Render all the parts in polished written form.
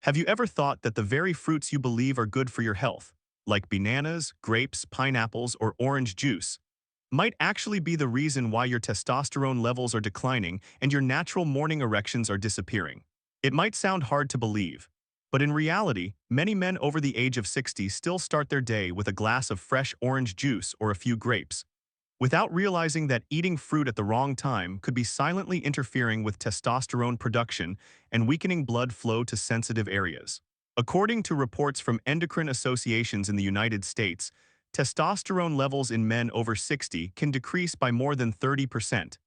Have you ever thought that the very fruits you believe are good for your health, like bananas, grapes, pineapples, or orange juice, might actually be the reason why your testosterone levels are declining and your natural morning erections are disappearing? It might sound hard to believe, but in reality, many men over the age of 60 still start their day with a glass of fresh orange juice or a few grapes, without realizing that eating fruit at the wrong time could be silently interfering with testosterone production and weakening blood flow to sensitive areas. According to reports from endocrine associations in the United States, testosterone levels in men over 60 can decrease by more than 30%.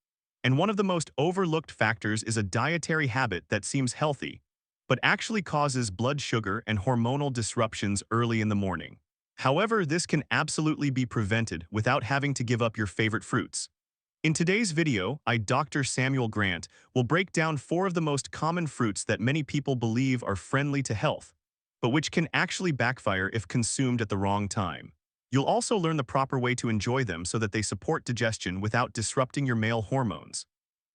And one of the most overlooked factors is a dietary habit that seems healthy, but actually causes blood sugar and hormonal disruptions early in the morning. However, this can absolutely be prevented without having to give up your favorite fruits. In today's video, Dr. Samuel Grant will break down 4 of the most common fruits that many people believe are friendly to health, but which can actually backfire if consumed at the wrong time. You'll also learn the proper way to enjoy them so that they support digestion without disrupting your male hormones.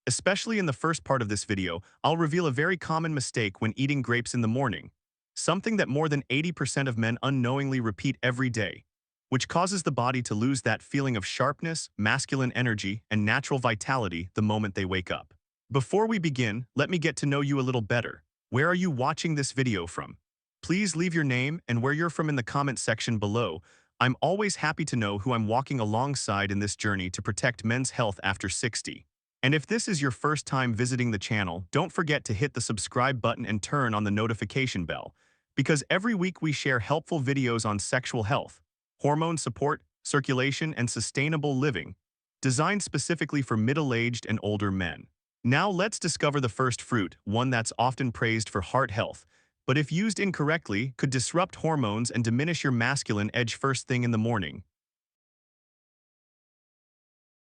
Especially in the first part of this video, I'll reveal a very common mistake when eating grapes in the morning, something that more than 80% of men unknowingly repeat every day, which causes the body to lose that feeling of sharpness, masculine energy, and natural vitality the moment they wake up. Before we begin, let me get to know you a little better. Where are you watching this video from? Please leave your name and where you're from in the comment section below. I'm always happy to know who I'm walking alongside in this journey to protect men's health after 60. And if this is your first time visiting the channel, don't forget to hit the subscribe button and turn on the notification bell, because every week we share helpful videos on sexual health, hormone support, circulation, and sustainable living, designed specifically for middle-aged and older men. Now let's discover the first fruit, one that's often praised for heart health, but if used incorrectly, could disrupt hormones and diminish your masculine edge first thing in the morning.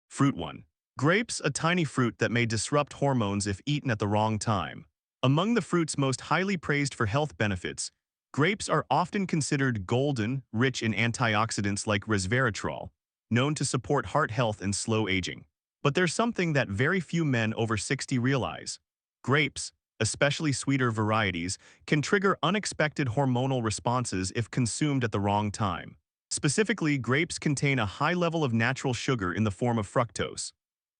Fruit 1. Grapes, a tiny fruit that may disrupt hormones if eaten at the wrong time. Among the fruits most highly praised for health benefits, grapes are often considered golden, rich in antioxidants like resveratrol, known to support heart health and slow aging. But there's something that very few men over 60 realize. Grapes, especially sweeter varieties, can trigger unexpected hormonal responses if consumed at the wrong time. Specifically, grapes contain a high level of natural sugar in the form of fructose.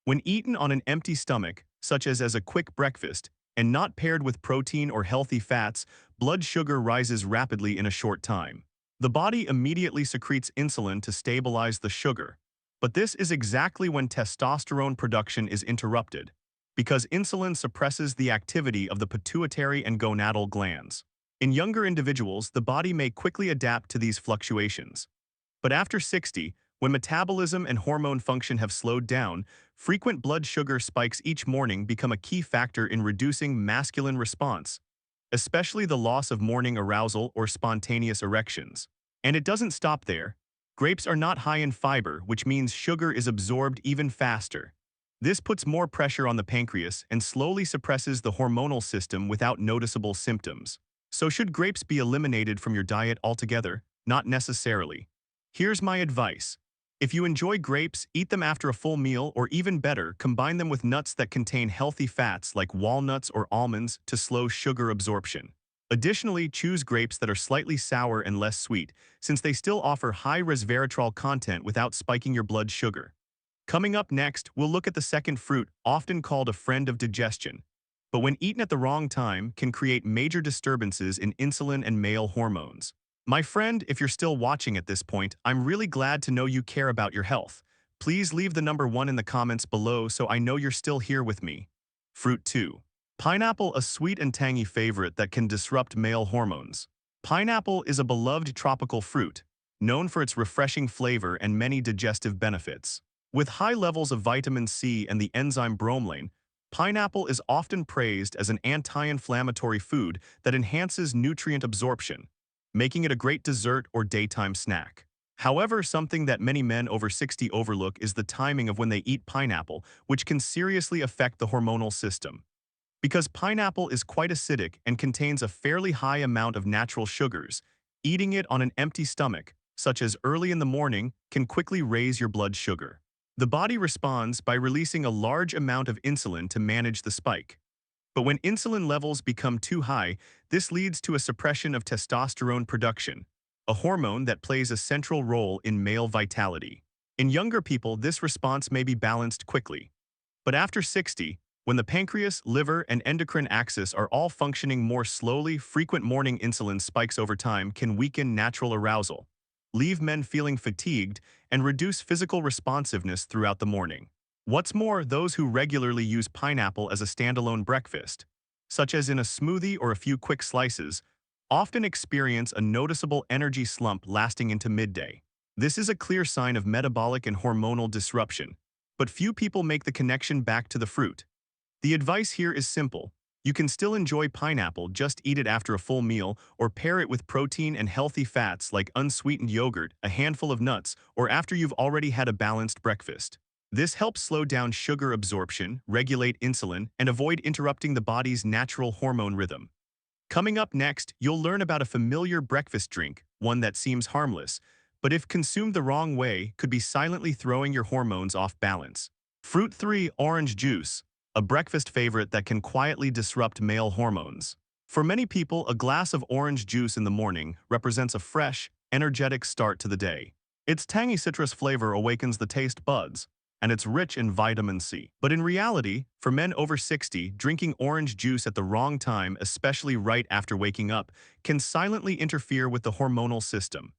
When eaten on an empty stomach, such as a quick breakfast, and not paired with protein or healthy fats, blood sugar rises rapidly in a short time. The body immediately secretes insulin to stabilize the sugar. But this is exactly when testosterone production is interrupted, because insulin suppresses the activity of the pituitary and gonadal glands. In younger individuals, the body may quickly adapt to these fluctuations. But after 60, when metabolism and hormone function have slowed down, frequent blood sugar spikes each morning become a key factor in reducing masculine response, especially the loss of morning arousal or spontaneous erections. And it doesn't stop there. Grapes are not high in fiber, which means sugar is absorbed even faster. This puts more pressure on the pancreas and slowly suppresses the hormonal system without noticeable symptoms. So should grapes be eliminated from your diet altogether? Not necessarily. Here's my advice. If you enjoy grapes, eat them after a full meal, or even better, combine them with nuts that contain healthy fats like walnuts or almonds to slow sugar absorption. Additionally, choose grapes that are slightly sour and less sweet, since they still offer high resveratrol content without spiking your blood sugar. Coming up next, we'll look at the second fruit, often called a friend of digestion, but when eaten at the wrong time, can create major disturbances in insulin and male hormones. My friend, if you're still watching at this point, I'm really glad to know you care about your health. Please leave the number 1 in the comments below so I know you're still here with me. Fruit 2. Pineapple, a sweet and tangy favorite that can disrupt male hormones. Pineapple is a beloved tropical fruit, known for its refreshing flavor and many digestive benefits. With high levels of vitamin C and the enzyme bromelain, pineapple is often praised as an anti-inflammatory food that enhances nutrient absorption, making it a great dessert or daytime snack. However, something that many men over 60 overlook is the timing of when they eat pineapple, which can seriously affect the hormonal system. Because pineapple is quite acidic and contains a fairly high amount of natural sugars, eating it on an empty stomach, such as early in the morning, can quickly raise your blood sugar. The body responds by releasing a large amount of insulin to manage the spike. But when insulin levels become too high, this leads to a suppression of testosterone production, a hormone that plays a central role in male vitality. In younger people, this response may be balanced quickly. But after 60, when the pancreas, liver, and endocrine axis are all functioning more slowly, frequent morning insulin spikes over time can weaken natural arousal, leave men feeling fatigued, and reduce physical responsiveness throughout the morning. What's more, those who regularly use pineapple as a standalone breakfast, such as in a smoothie or a few quick slices, often experience a noticeable energy slump lasting into midday. This is a clear sign of metabolic and hormonal disruption, but few people make the connection back to the fruit. The advice here is simple. You can still enjoy pineapple, just eat it after a full meal, or pair it with protein and healthy fats like unsweetened yogurt, a handful of nuts, or after you've already had a balanced breakfast. This helps slow down sugar absorption, regulate insulin, and avoid interrupting the body's natural hormone rhythm. Coming up next, you'll learn about a familiar breakfast drink, one that seems harmless, but if consumed the wrong way, could be silently throwing your hormones off balance. Fruit 3. Orange juice, a breakfast favorite that can quietly disrupt male hormones. For many people, a glass of orange juice in the morning represents a fresh, energetic start to the day. Its tangy citrus flavor awakens the taste buds, and it's rich in vitamin C. But in reality, for men over 60, drinking orange juice at the wrong time, especially right after waking up, can silently interfere with the hormonal system.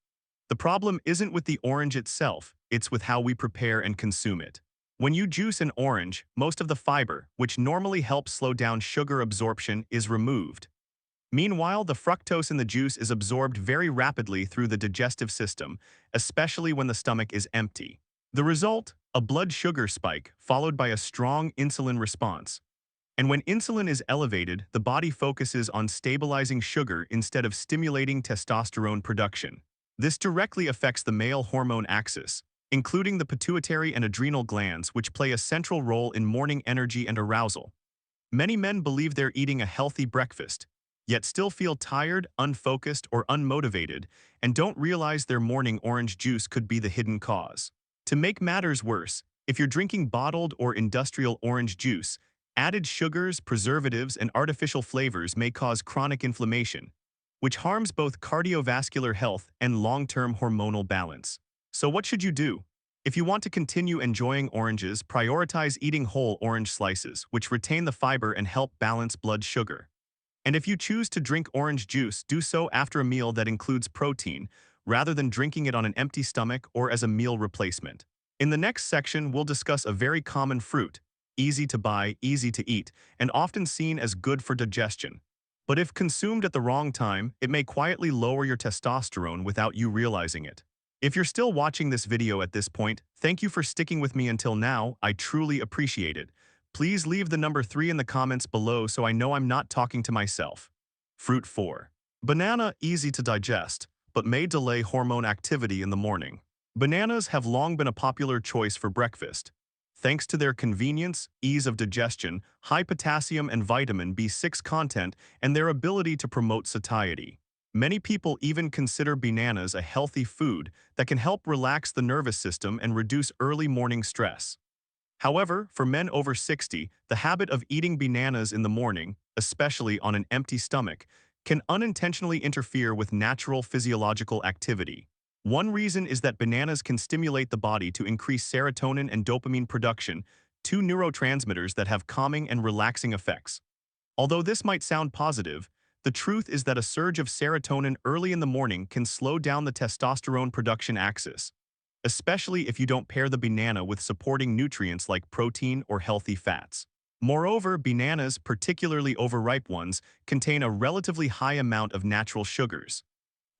The problem isn't with the orange itself, it's with how we prepare and consume it. When you juice an orange, most of the fiber, which normally helps slow down sugar absorption, is removed. Meanwhile, the fructose in the juice is absorbed very rapidly through the digestive system, especially when the stomach is empty. The result? A blood sugar spike, followed by a strong insulin response. And when insulin is elevated, the body focuses on stabilizing sugar instead of stimulating testosterone production. This directly affects the male hormone axis, including the pituitary and adrenal glands, which play a central role in morning energy and arousal. Many men believe they're eating a healthy breakfast, yet still feel tired, unfocused, or unmotivated, and don't realize their morning orange juice could be the hidden cause. To make matters worse, if you're drinking bottled or industrial orange juice, added sugars, preservatives, and artificial flavors may cause chronic inflammation, which harms both cardiovascular health and long-term hormonal balance. So what should you do? If you want to continue enjoying oranges, prioritize eating whole orange slices, which retain the fiber and help balance blood sugar. And if you choose to drink orange juice, do so after a meal that includes protein, rather than drinking it on an empty stomach or as a meal replacement. In the next section, we'll discuss a very common fruit, easy to buy, easy to eat, and often seen as good for digestion. But if consumed at the wrong time, it may quietly lower your testosterone without you realizing it. If you're still watching this video at this point, thank you for sticking with me until now. I truly appreciate it. Please leave the number 3 in the comments below so I know I'm not talking to myself. Fruit 4. Banana, easy to digest, but may delay hormone activity in the morning. Bananas have long been a popular choice for breakfast, thanks to their convenience, ease of digestion, high potassium and vitamin B6 content, and their ability to promote satiety. Many people even consider bananas a healthy food that can help relax the nervous system and reduce early morning stress. However, for men over 60, the habit of eating bananas in the morning, especially on an empty stomach, can unintentionally interfere with natural physiological activity. One reason is that bananas can stimulate the body to increase serotonin and dopamine production, two neurotransmitters that have calming and relaxing effects. Although this might sound positive, the truth is that a surge of serotonin early in the morning can slow down the testosterone production axis, especially if you don't pair the banana with supporting nutrients like protein or healthy fats. Moreover, bananas, particularly overripe ones, contain a relatively high amount of natural sugars.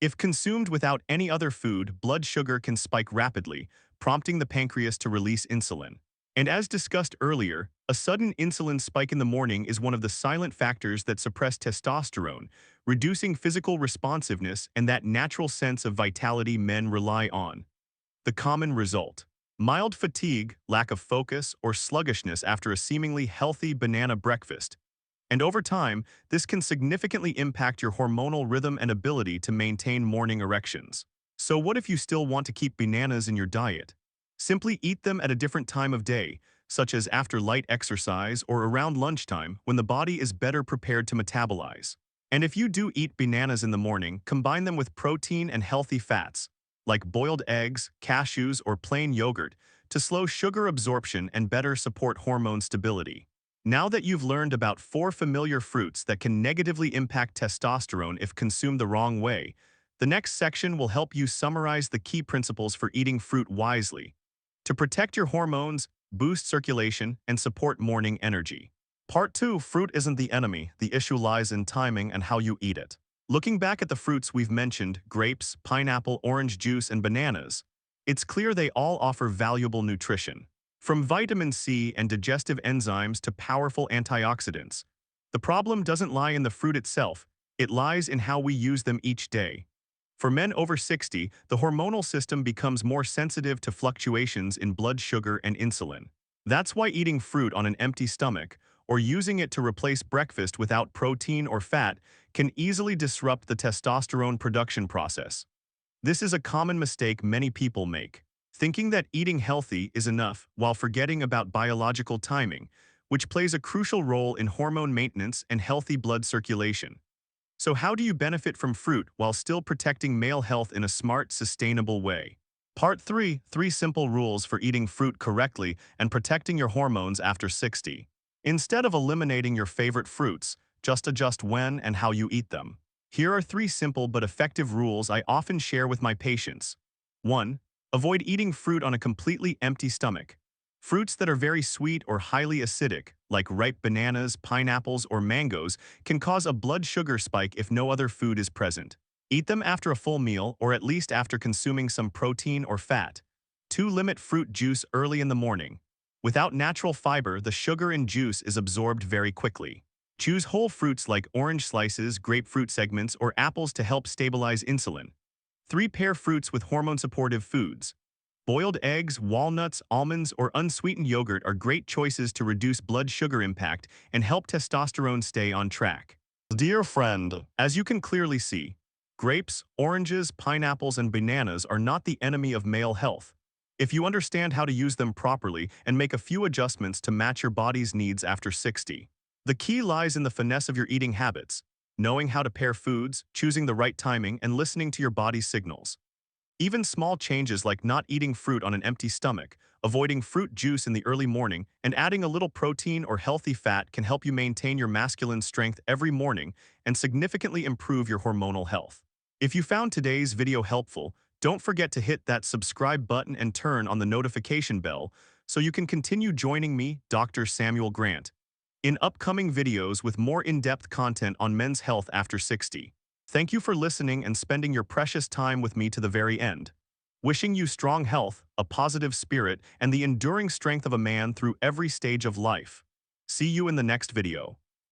If consumed without any other food, blood sugar can spike rapidly, prompting the pancreas to release insulin. And as discussed earlier, a sudden insulin spike in the morning is one of the silent factors that suppress testosterone, reducing physical responsiveness and that natural sense of vitality men rely on. The common result: mild fatigue, lack of focus, or sluggishness after a seemingly healthy banana breakfast. And over time, this can significantly impact your hormonal rhythm and ability to maintain morning erections. So what if you still want to keep bananas in your diet? Simply eat them at a different time of day, such as after light exercise or around lunchtime when the body is better prepared to metabolize. And if you do eat bananas in the morning, combine them with protein and healthy fats, like boiled eggs, cashews, or plain yogurt, to slow sugar absorption and better support hormone stability. Now that you've learned about 4 familiar fruits that can negatively impact testosterone if consumed the wrong way, the next section will help you summarize the key principles for eating fruit wisely to protect your hormones, boost circulation, and support morning energy. Part 2, Fruit isn't the enemy. The issue lies in timing and how you eat it. Looking back at the fruits we've mentioned, grapes, pineapple, orange juice, and bananas, it's clear they all offer valuable nutrition. From vitamin C and digestive enzymes to powerful antioxidants, the problem doesn't lie in the fruit itself, it lies in how we use them each day. For men over 60, the hormonal system becomes more sensitive to fluctuations in blood sugar and insulin. That's why eating fruit on an empty stomach, or using it to replace breakfast without protein or fat, can easily disrupt the testosterone production process. This is a common mistake many people make, thinking that eating healthy is enough while forgetting about biological timing, which plays a crucial role in hormone maintenance and healthy blood circulation. So how do you benefit from fruit while still protecting male health in a smart, sustainable way? Part 3, 3 simple rules for eating fruit correctly and protecting your hormones after 60. Instead of eliminating your favorite fruits, just adjust when and how you eat them. Here are 3 simple but effective rules I often share with my patients. 1. Avoid eating fruit on a completely empty stomach. Fruits that are very sweet or highly acidic, like ripe bananas, pineapples, or mangoes, can cause a blood sugar spike if no other food is present. Eat them after a full meal or at least after consuming some protein or fat. 2. Limit fruit juice early in the morning. Without natural fiber, the sugar in juice is absorbed very quickly. Choose whole fruits like orange slices, grapefruit segments, or apples to help stabilize insulin. 3. Pair fruits with hormone-supportive foods. Boiled eggs, walnuts, almonds, or unsweetened yogurt are great choices to reduce blood sugar impact and help testosterone stay on track. Dear friend, as you can clearly see, grapes, oranges, pineapples, and bananas are not the enemy of male health. If you understand how to use them properly and make a few adjustments to match your body's needs after 60. The key lies in the finesse of your eating habits, knowing how to pair foods, choosing the right timing, and listening to your body's signals. Even small changes like not eating fruit on an empty stomach, avoiding fruit juice in the early morning, and adding a little protein or healthy fat can help you maintain your masculine strength every morning and significantly improve your hormonal health. If you found today's video helpful, don't forget to hit that subscribe button and turn on the notification bell so you can continue joining me, Dr. Samuel Grant, in upcoming videos with more in-depth content on men's health after 60. Thank you for listening and spending your precious time with me to the very end. Wishing you strong health, a positive spirit, and the enduring strength of a man through every stage of life. See you in the next video.